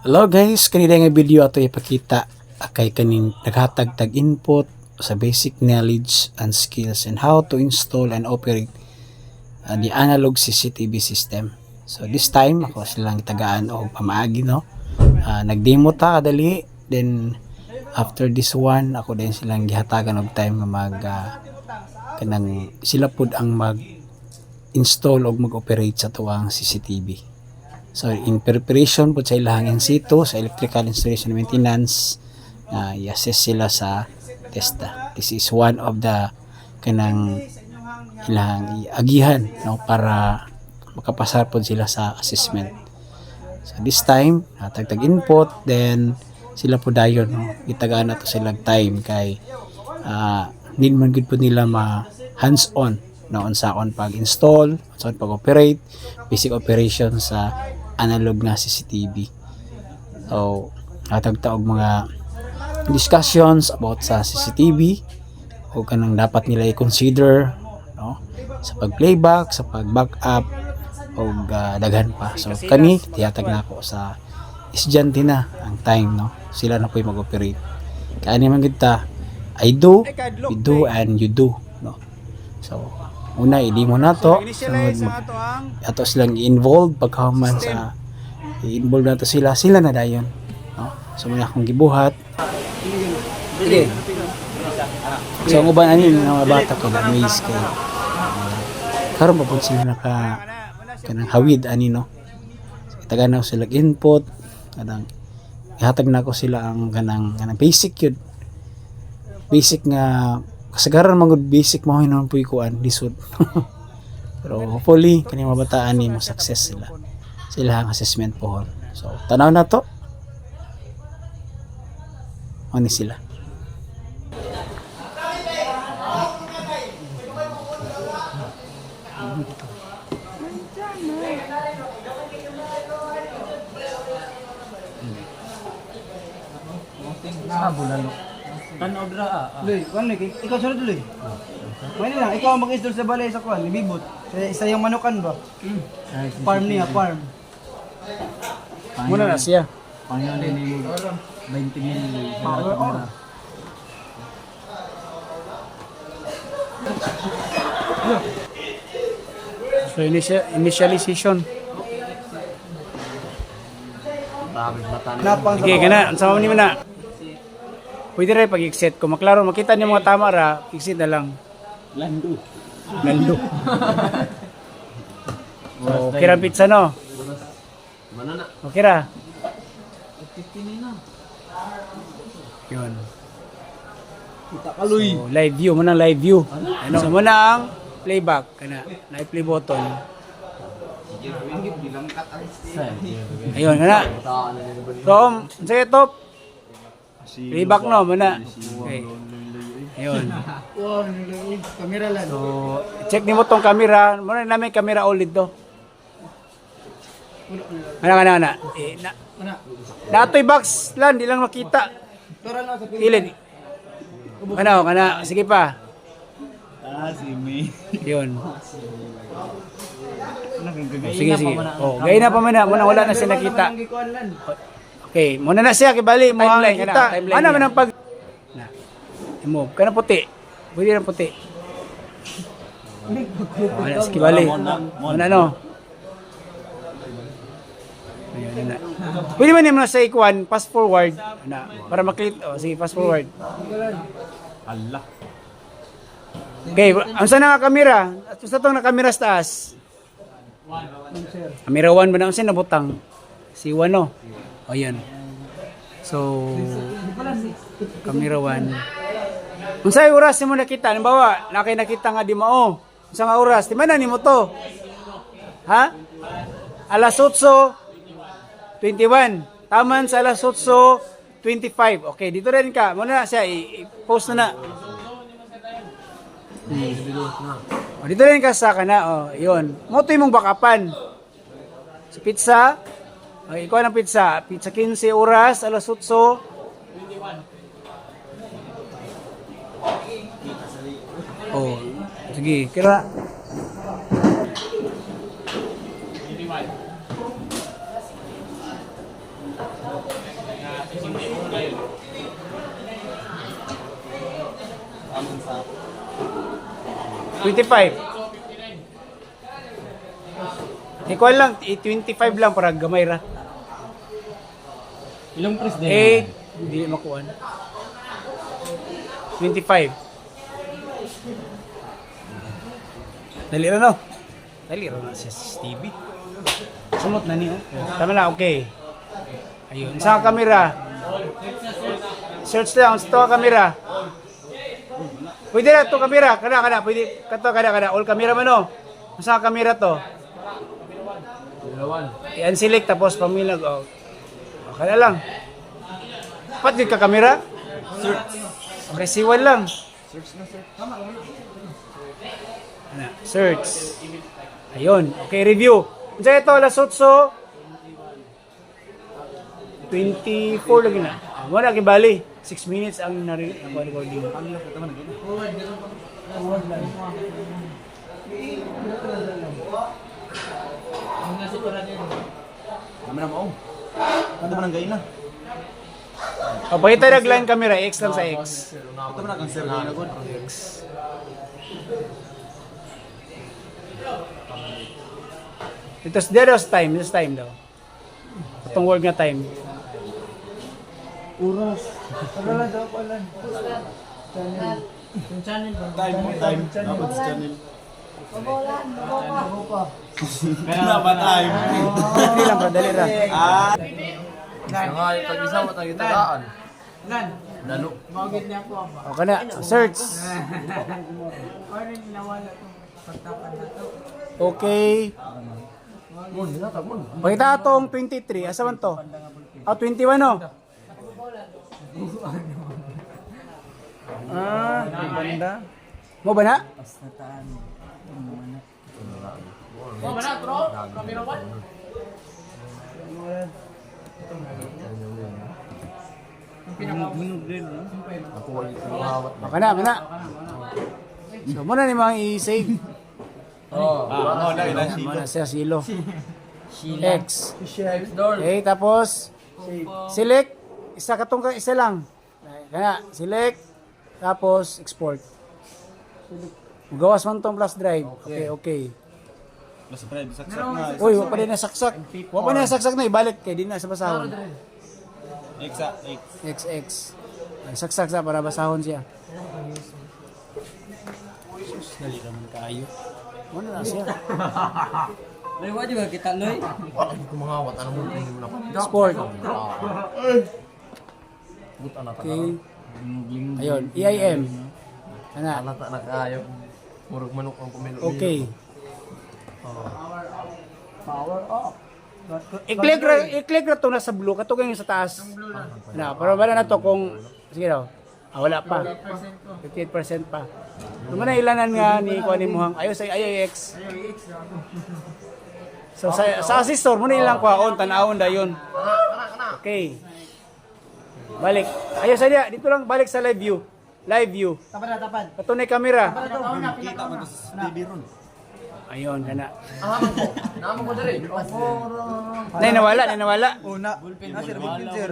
Hello guys, kanina nga video ato ipakita kay kaning naghatag tag input sa basic knowledge and skills and how to install and operate the analog CCTV system. So this time ako silang tagaan o pamaagi no. Nagdemo ta kadali, then after this one ako din silang gihatagan og time nga mag kanang sila pud ang mag install o mag-operate sa tuwang CCTV. So in preparation po sa ilang in situ sa electrical installation and maintenance, i-assess sila sa TESDA. This is one of the kanang ilang agihan no para makapasar po sila sa assessment. So this time tagtag input, then sila po dayon no gitagaan nato sila time kay need man gud po nila ma hands on no unsaon pag-install, unsaon pag-operate, basic operation sa analog na CCTV. So, natagta og mga discussions about sa CCTV o kanang dapat nila i-consider no sa pag-playback, sa pag-backup o daghan pa. So, kani tiyatag na ako sa estudyante na ang time no. Sila na po mag-operate. Kani man kita I do, we do, and you do no. So, una i-demo na to, sunod ato silang i-involve pagkahuman sa i-involve na to sila na dayon no? So muna akong gibuhat sige. So ang uban ani mga bata ko na noise kay karon pa pud sila naka kanang hawid ani no. Itagan na sila input kadang ihatag na ko sila ang kanang basic yun, basic nga kasagaran magud basic mo hinon puy kuan lisod. Pero hopefully kani mga bataan ni mo success sila ang assessment po. So tanaw na to ani sila. Bulalo. Tanaw dra Loy, kuan lagi. Ikaw sunod loy. Pwede lang, ikaw ang mag-install sa balay sa kuan, libibot. Sa yung manukan ba? Farm niya, farm. Muna na siya. Pangalan ni 20,000 Oo. So initialization. Napang Okay, kana unsama ni na. Pwede rin pag-exit. Kung maklaro, makita niyo mga tama ra, exit na lang. Lando. So, okay ra pizza no? Manana. Okay ra? Yun. kita kaloy. So, live view. Muna live view. Ano? So, muna ang playback. Kana, na-play button. Ayun, kana. Tom, sige top. Playback no, muna. Okay. Ayun. Wow, kamera lang. So, check nimo tong camera. Muna namin camera OLED to. Ana. Natoy box lang, di lang makita. Tora na sa Kilid. Kana. Sige pa. Si May. Yun. Sige. Oh, gay na pa man na. Muna wala na siya nakita. Okay, muna na siya kibali mo ang nakita. Ano man ang pag move kana puti. Pwede na puti. Wala sige bali. Muna no. Ayun na. Pwede man niyo sa ikuan fast forward na para maklit. Oh, sige fast forward. Allah. Okay, ang sana nga kamera? At sa tong na kamera sa taas. Camera 1 ba na siya nabutang? Si 1 no. Ayan. So, camera 1. Unsay oras mo nakita? Halimbawa, nakita nga di mao. Unsa nga oras? Di man na nimo to? Ha? Alas 8:21. Taman sa alas 8:25. Okay, dito rin ka. Muna na siya i-post na. O, dito rin ka sa kana. O, yun. Mo to imong backupan. Sa pizza. Okay, ikaw ng pizza. Pizza 15 oras, alas 8. Oh, sige. Kira. Amon sa 25. Ikuan lang, 25 lang para gamay ra. ilang press din? 8, hindi makuan. 25. Dali ra no? Dali ra na si Stevie. Sumot na niyo. Tama na, okay. Ayun, sa kamera. Search lang, sa kamera. Pwede na to kamera, kada, pwede kato kada, all kamera man no. Sa kamera to. I-unselect tapos pamilag oh. Kada lang. Pat ka kamera? Search. Okay, siwan lang. Search na search. Ano, search. Ayun. Okay, review. Diyan ito, Lasotso. 24 lagi na. Wala kibali. 6 minutes ang recording. Naman na mo. Ano man ang gaina? O, pakita nag-line camera. X lang sa X. Ito man ang sir gaina gud. Ito's there's time. This time daw. Itong word nga time. Uras. Tagalan daw ko lang. Channel. Time. Dapat sa channel. Babolan, babola. Kaya ba time? Dali lang, bro. Dali lang. Ah. Nga, tag-isa mo tayo tagaan. Lan. Lalo. Magit niya po ba? O, kana. Search. Ano nawala to? Pagtapan na to. Okay. Pakita atong 23. Asa man to? Ah, 21 no? Ah, banda. Mo ba na? Baka na, mana. So, muna ni mga i-save. Ah, na ina Muna siya silo. X. Door. Okay, tapos select. Isa katong isa lang. Kaya, select. Tapos export. Gawas man tong flash drive. Okay, okay. Mas pre, saksak na. Uy, wa pa din nasaksak. Wa pa na nasaksak na ibalik kay di na sa basahon. Exact. XX. Ay, saksak sa para basahon siya. Sus, dali naman kaayo. Ano na siya? Loy, wadi ba kita loy? Wala ko mangawat. Ano mo tingin mo na? Export. Buta na Okay. Ayun, EIM. Ana. Alata na kayo. Murag manok ang pumilo. Okay. Power off. I-click ra to na sa blue katong yung sa taas. Na, para ba na to kung sige daw. Ah, wala pa. 58% pa. Naman na ilanan nga ni kuan ni Muhang ayo sa IIX. So sa assessor mo na ilang kuhaon tan-awon dayon. Okay. Balik. Ayo sa dia, dito lang balik sa live view. Live view. Tapad na, tapad. Katunay kamera. Kita mo to sa TV ron. Ayun, kana. Naman ko dali. Nay nawala. Una. Sir, bulpin sir.